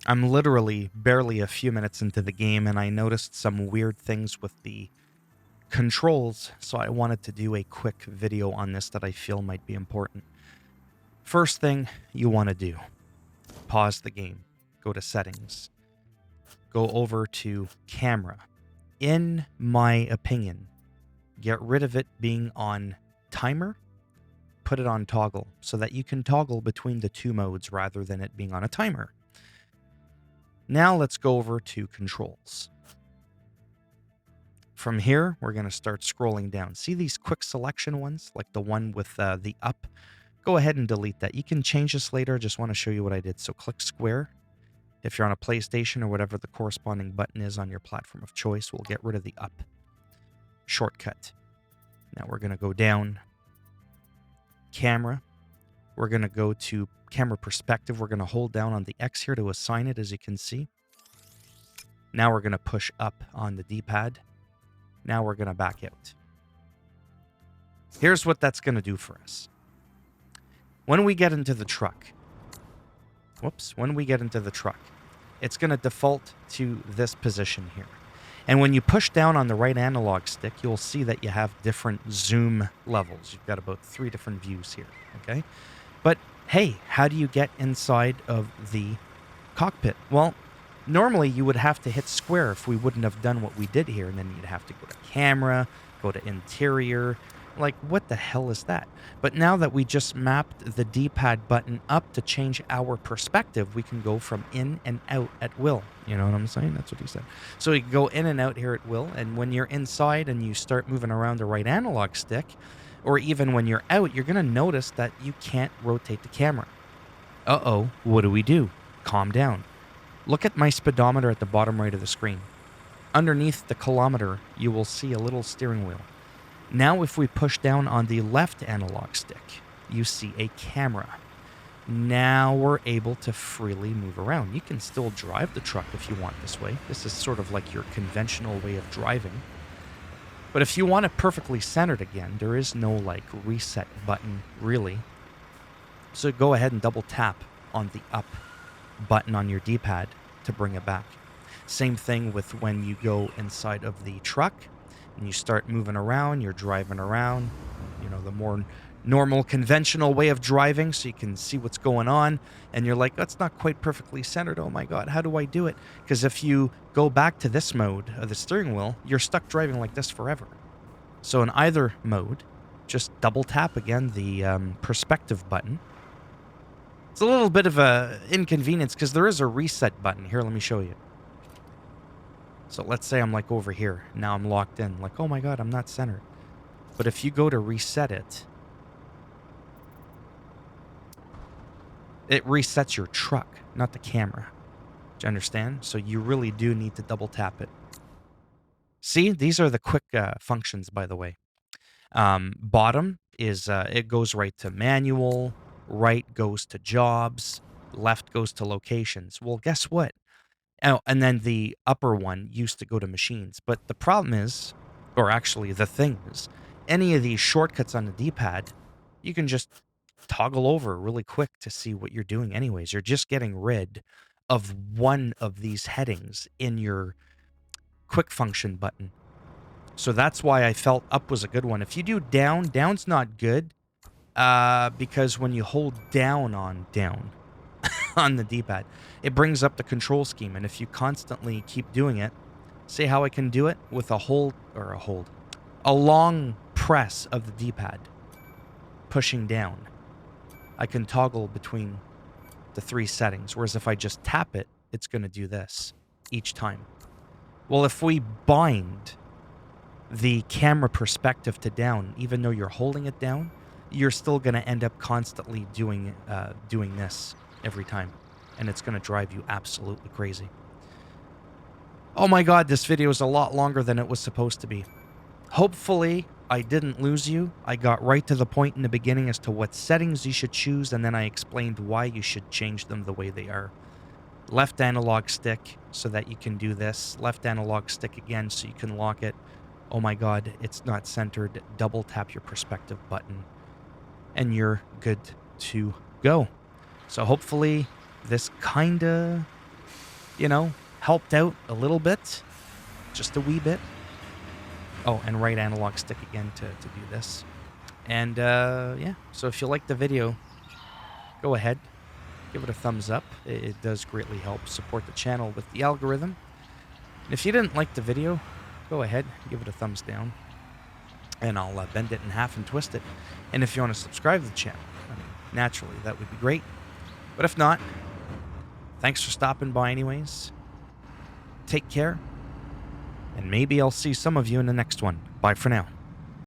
I'm literally barely a few minutes into the game and I noticed some weird things with the controls, so I wanted to do a quick video on this that I feel might be important. First thing you want to do, pause the game, go to settings, go over to camera. In my opinion, get rid of it being on timer, put it on toggle so that you can toggle between the two modes rather than it being on a timer. Now let's go over to controls. From here, we're going to start scrolling down. See these quick selection ones, like the one with the up? Go ahead and delete that. You can change this later. I just want to show you what I did. So click square. If you're on a PlayStation or whatever the corresponding button is on your platform of choice, we'll get rid of the up. Shortcut. Now we're going to go down. Camera. We're going to go to camera perspective. We're going to hold down on the X here to assign it, as you can see. Now we're going to push up on the D-pad. Now we're going to back out. Here's what that's going to do for us. When we get into the truck, it's going to default to this position here. And when you push down on the right analog stick, you'll see that you have different zoom levels. You've got about 3 different views here, okay? But hey, how do you get inside of the cockpit? Well, normally you would have to hit square if we wouldn't have done what we did here, and then you'd have to go to camera, go to interior. Like, what the hell is that? But now that we just mapped the D-pad button up to change our perspective, we can go from in and out at will. You know what I'm saying? That's what he said. So we can go in and out here at will, and when you're inside and you start moving around the right analog stick, or even when you're out, you're going to notice that you can't rotate the camera. Uh-oh, what do? Calm down. Look at my speedometer at the bottom right of the screen. Underneath the kilometer, you will see a little steering wheel. Now if we push down on the left analog stick, you see a camera. Now we're able to freely move around. You can still drive the truck if you want this way. This is sort of like your conventional way of driving. But if you want it perfectly centered again, there is no like reset button really. So go ahead and double tap on the up button on your D-pad to bring it back. Same thing with when you go inside of the truck and you start moving around, you're driving around, you know, the more normal conventional way of driving so you can see what's going on, and you're like, that's not quite perfectly centered. Oh my God, how do I do it? Because if you go back to this mode of the steering wheel, you're stuck driving like this forever. So in either mode, just double tap again the perspective button. It's a little bit of a inconvenience because there is a reset button. Here, let me show you. So let's say I'm like over here. Now I'm locked in. Like, oh my God, I'm not centered. But if you go to reset it, it resets your truck, not the camera. Do you understand? So you really do need to double tap it. See, these are the quick functions, by the way. Bottom is, it goes right to manual, right goes to jobs, left goes to locations. Well, guess what? Oh, and then the upper one used to go to machines. But the problem is, or actually the thing is, any of these shortcuts on the D-pad, you can just toggle over really quick to see what you're doing anyways. You're just getting rid of one of these headings in your quick function button. So that's why I felt up was a good one. If you do down, down's not good because when you hold down on down on the D-pad, it brings up the control scheme. And if you constantly keep doing it, see how I can do it with a long press of the D-pad, pushing down. I can toggle between the 3 settings, whereas if I just tap it, it's going to do this each time. Well, if we bind the camera perspective to down, even though you're holding it down, you're still going to end up constantly doing this every time, and it's going to drive you absolutely crazy. Oh my God, this video is a lot longer than it was supposed to be. Hopefully, I didn't lose you. I got right to the point in the beginning as to what settings you should choose, and then I explained why you should change them the way they are. Left analog stick so that you can do this. Left analog stick again so you can lock it. Oh my God, it's not centered. Double tap your perspective button and you're good to go. So hopefully this kinda you know, helped out a little bit, just a wee bit. Oh, and right analog stick again to do this. And yeah, so if you like the video, go ahead, give it a thumbs up. It does greatly help support the channel with the algorithm. And if you didn't like the video, go ahead, give it a thumbs down. And I'll bend it in half and twist it. And if you want to subscribe to the channel, I mean, naturally, that would be great. But if not, thanks for stopping by anyways. Take care. And maybe I'll see some of you in the next one. Bye for now.